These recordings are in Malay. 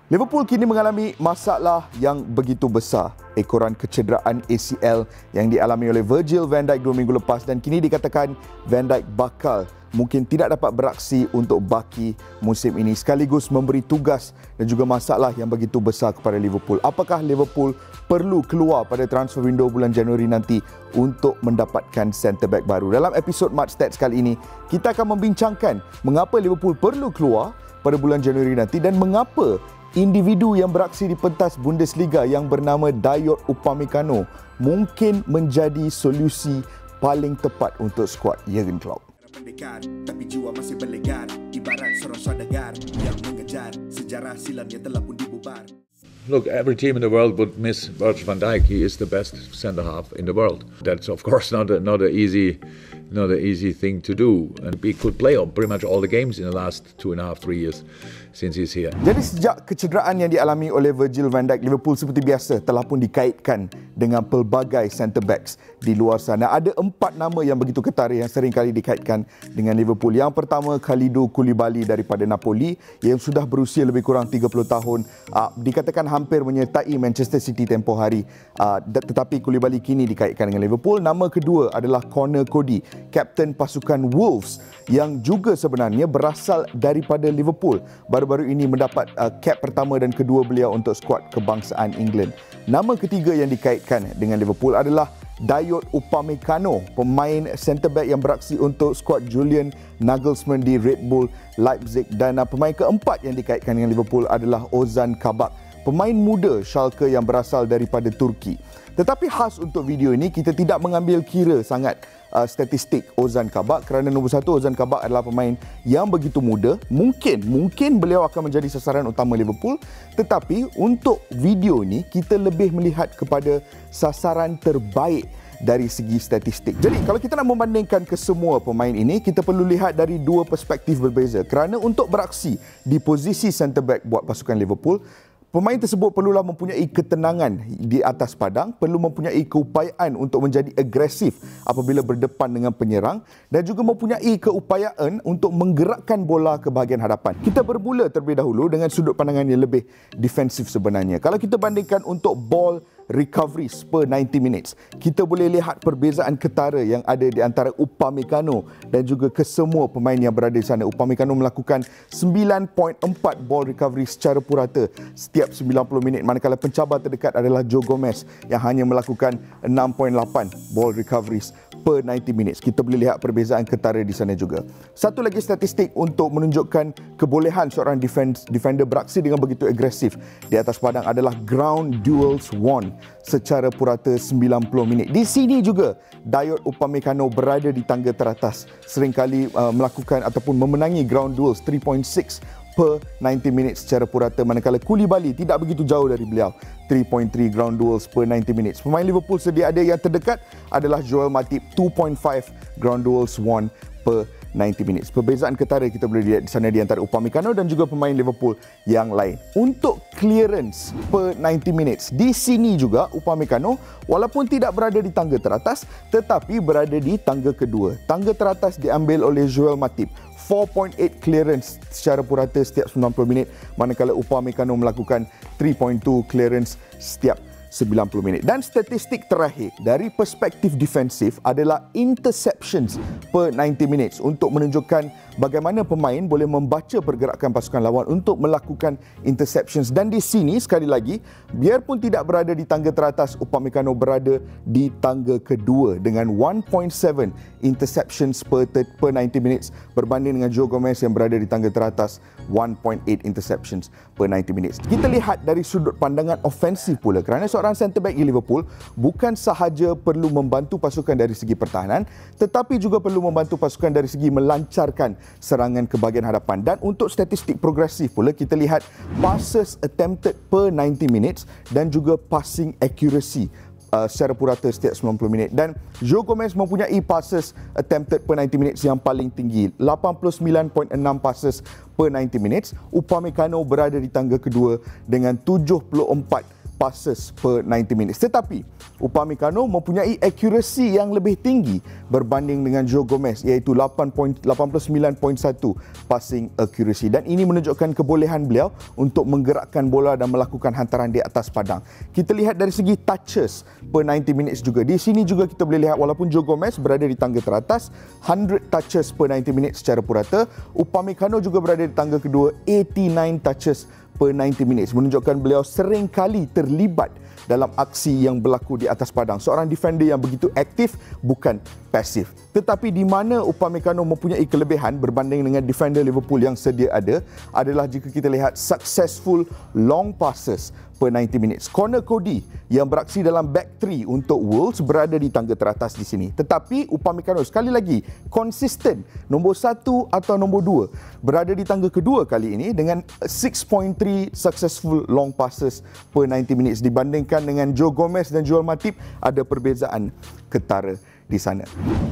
Liverpool kini mengalami masalah yang begitu besar. Ekoran kecederaan ACL yang dialami oleh Virgil van Dijk 2 minggu lepas dan kini dikatakan Van Dijk bakal mungkin tidak dapat beraksi untuk baki musim ini sekaligus memberi tugas dan juga masalah yang begitu besar kepada Liverpool. Apakah Liverpool perlu keluar pada transfer window bulan Januari nanti untuk mendapatkan centre back baru? Dalam episod Mad Stats kali ini, kita akan membincangkan mengapa Liverpool perlu keluar pada bulan Januari nanti dan mengapa individu yang beraksi di pentas Bundesliga yang bernama Dayot Upamecano mungkin menjadi solusi paling tepat untuk skuad Jurgen Klopp. Pendekar, tapi jiwa masih berlegar, ibarat seorang saudagar yang mengejar sejarah silam yang telah pun dibubar. Look, every team in the world would miss Virgil van Dijk. He is the best centre half in the world. That's of course not an easy thing to do. And we could play pretty much all the games in the last 2.5-3 years since he's here. Jadi sejak kecederaan yang dialami oleh Virgil van Dijk, Liverpool seperti biasa telah pun dikaitkan dengan pelbagai centre backs di luar sana. Ada 4 nama yang begitu ketara yang sering kali dikaitkan dengan Liverpool. Yang pertama, Kalidou Koulibaly daripada Napoli yang sudah berusia lebih kurang 30 tahun. Dikatakan hampir menyertai Manchester City tempoh hari. Tetapi Koulibaly kini dikaitkan dengan Liverpool. Nama kedua adalah Conor Coady, kapten pasukan Wolves yang juga sebenarnya berasal daripada Liverpool. Baru-baru ini mendapat cap pertama dan kedua beliau untuk skuad kebangsaan England. Nama ketiga yang dikaitkan dengan Liverpool adalah Dayot Upamecano, pemain centre back yang beraksi untuk skuad Julian Nagelsmann di Red Bull Leipzig, dan pemain keempat yang dikaitkan dengan Liverpool adalah Ozan Kabak, pemain muda Schalke yang berasal daripada Turki. Tetapi khas untuk video ini, kita tidak mengambil kira sangat statistik Ozan Kabak kerana nombor satu, Ozan Kabak adalah pemain yang begitu muda. Mungkin beliau akan menjadi sasaran utama Liverpool, tetapi untuk video ini kita lebih melihat kepada sasaran terbaik dari segi statistik. Jadi kalau kita nak membandingkan kesemua pemain ini, kita perlu lihat dari dua perspektif berbeza. Kerana untuk beraksi di posisi centre back buat pasukan Liverpool, pemain tersebut perlulah mempunyai ketenangan di atas padang, perlu mempunyai keupayaan untuk menjadi agresif apabila berdepan dengan penyerang dan juga mempunyai keupayaan untuk menggerakkan bola ke bahagian hadapan. Kita bermula terlebih dahulu dengan sudut pandangan yang lebih defensif sebenarnya. Kalau kita bandingkan untuk ball recoveries per 90 minutes, kita boleh lihat perbezaan ketara yang ada di antara Upamecano dan juga kesemua pemain yang berada di sana. Upamecano melakukan 9.4 ball recovery secara purata setiap 90 minit, manakala pencabar terdekat adalah Joe Gomez yang hanya melakukan 6.8 ball recoveries per 90 minutes. Kita boleh lihat perbezaan ketara di sana juga. Satu lagi statistik untuk menunjukkan kebolehan seorang defender beraksi dengan begitu agresif di atas padang adalah ground duels won secara purata 90 minit. Di sini juga Dayot Upamecano berada di tangga teratas, seringkali melakukan ataupun memenangi ground duels 3.6 per 90 minit secara purata, manakala Koulibaly tidak begitu jauh dari beliau, 3.3 ground duels per 90 minutes. Pemain Liverpool sedia ada yang terdekat adalah Joel Matip, 2.5 ground duels won per 90 minutes. Perbezaan ketara kita boleh lihat di sana di antara Upamecano dan juga pemain Liverpool yang lain. Untuk clearance per 90 minutes, di sini juga Upamecano walaupun tidak berada di tangga teratas tetapi berada di tangga kedua. Tangga teratas diambil oleh Joel Matip, 4.8 clearance secara purata setiap 90 minit, manakala Upamecano melakukan 3.2 clearance setiap 90 minit. Dan statistik terakhir dari perspektif defensif adalah interceptions per 90 minutes untuk menunjukkan bagaimana pemain boleh membaca pergerakan pasukan lawan untuk melakukan interceptions. Dan di sini sekali lagi, biarpun tidak berada di tangga teratas, Upamecano berada di tangga kedua dengan 1.7 interceptions per 90 minutes berbanding dengan Joe Gomez yang berada di tangga teratas 1.8 interceptions per 90 minutes. Kita lihat dari sudut pandangan ofensif pula, kerana seorang centre back di Liverpool bukan sahaja perlu membantu pasukan dari segi pertahanan tetapi juga perlu membantu pasukan dari segi melancarkan serangan ke bahagian hadapan. Dan untuk statistik progresif pula, kita lihat passes attempted per 90 minutes dan juga passing accuracy secara purata setiap 90 minit. Dan Joe Gomez mempunyai passes attempted per 90 minutes yang paling tinggi, 89.6 passes per 90 minutes. Upamecano berada di tangga kedua dengan 74 passes per 90 minutes. Tetapi Upamecano mempunyai accuracy yang lebih tinggi berbanding dengan Joe Gomez, iaitu 89.1 passing accuracy, dan ini menunjukkan kebolehan beliau untuk menggerakkan bola dan melakukan hantaran di atas padang. Kita lihat dari segi touches per 90 minutes juga. Di sini juga kita boleh lihat walaupun Joe Gomez berada di tangga teratas 100 touches per 90 minutes secara purata, Upamecano juga berada di tangga kedua 89 touches per 90 minutes, menunjukkan beliau sering kali terlibat dalam aksi yang berlaku di atas padang. Seorang defender yang begitu aktif, bukan pasif. Tetapi di mana Upamecano mempunyai kelebihan berbanding dengan defender Liverpool yang sedia ada adalah jika kita lihat successful long passes per 90 minutes. Connor Cody yang beraksi dalam back 3 untuk Wolves berada di tangga teratas di sini. Tetapi Upamecano sekali lagi konsisten nombor 1 atau nombor 2 berada di tangga kedua kali ini dengan 6.3 successful long passes per 90 minutes dibandingkan dengan Joe Gomez dan Joel Matip. Ada perbezaan ketara di sana.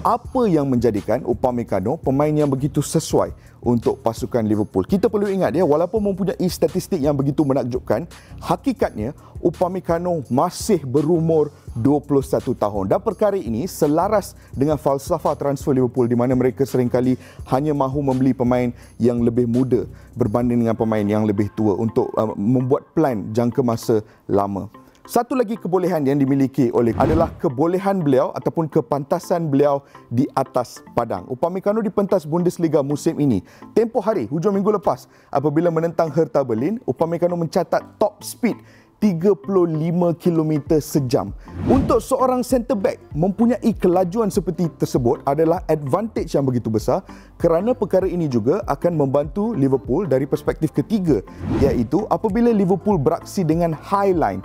Apa yang menjadikan Upamecano pemain yang begitu sesuai untuk pasukan Liverpool? Kita perlu ingat walaupun mempunyai statistik yang begitu menakjubkan, hakikatnya Upamecano masih berumur 21 tahun. Dan perkara ini selaras dengan falsafah transfer Liverpool di mana mereka seringkali hanya mahu membeli pemain yang lebih muda berbanding dengan pemain yang lebih tua untuk membuat plan jangka masa lama. Satu lagi kebolehan yang dimiliki oleh adalah kebolehan beliau ataupun kepantasan beliau di atas padang. Upamecano di pentas Bundesliga musim ini, tempoh hari hujung minggu lepas apabila menentang Hertha Berlin, Upamecano mencatat top speed 35 km sejam. Untuk seorang centre back mempunyai kelajuan seperti tersebut adalah advantage yang begitu besar, kerana perkara ini juga akan membantu Liverpool dari perspektif ketiga, iaitu apabila Liverpool beraksi dengan high line,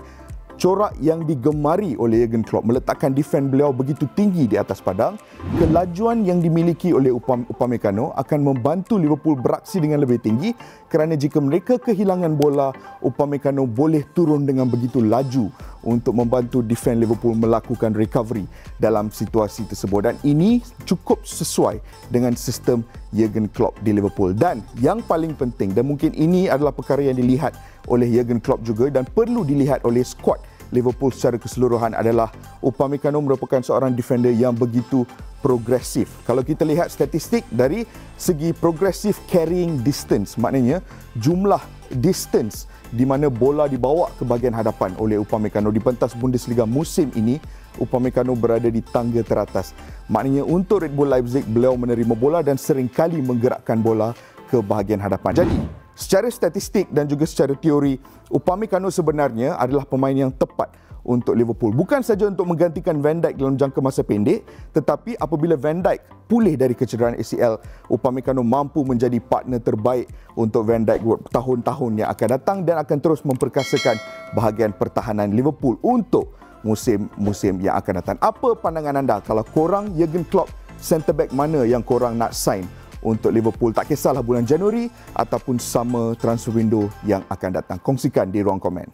corak yang digemari oleh Jurgen Klopp meletakkan defend beliau begitu tinggi di atas padang. Kelajuan yang dimiliki oleh Upamecano akan membantu Liverpool beraksi dengan lebih tinggi, kerana jika mereka kehilangan bola, Upamecano boleh turun dengan begitu laju untuk membantu defend Liverpool melakukan recovery dalam situasi tersebut, dan ini cukup sesuai dengan sistem Jurgen Klopp di Liverpool. Dan yang paling penting, dan mungkin ini adalah perkara yang dilihat oleh Jurgen Klopp juga dan perlu dilihat oleh skuad Liverpool secara keseluruhan, adalah Upamecano merupakan seorang defender yang begitu progresif. Kalau kita lihat statistik dari segi progressive carrying distance, maknanya jumlah distance di mana bola dibawa ke bahagian hadapan oleh Upamecano di pentas Bundesliga musim ini, Upamecano berada di tangga teratas. Maknanya untuk Red Bull Leipzig, beliau menerima bola dan seringkali menggerakkan bola ke bahagian hadapan. Jadi secara statistik dan juga secara teori, Upamecano sebenarnya adalah pemain yang tepat untuk Liverpool. Bukan saja untuk menggantikan Van Dijk dalam jangka masa pendek, tetapi apabila Van Dijk pulih dari kecederaan ACL, Upamecano mampu menjadi partner terbaik untuk Van Dijk tahun-tahun yang akan datang dan akan terus memperkasakan bahagian pertahanan Liverpool untuk musim-musim yang akan datang. Apa pandangan anda kalau korang Jurgen Klopp, centre back mana yang korang nak sign untuk Liverpool? Tak kisahlah bulan Januari ataupun summer transfer window yang akan datang. Kongsikan di ruang komen.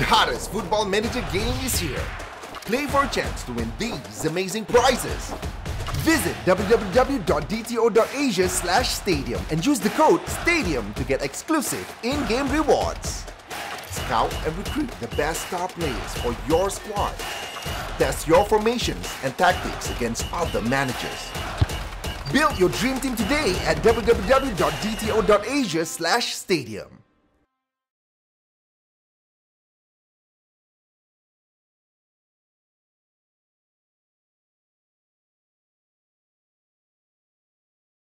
The hottest football manager game is here. Play for a chance to win these amazing prizes. Visit www.dto.asia/stadium and use the code STADIUM to get exclusive in-game rewards. Scout and recruit the best star players for your squad. Test your formations and tactics against other managers. Build your dream team today at www.dto.asia/stadium.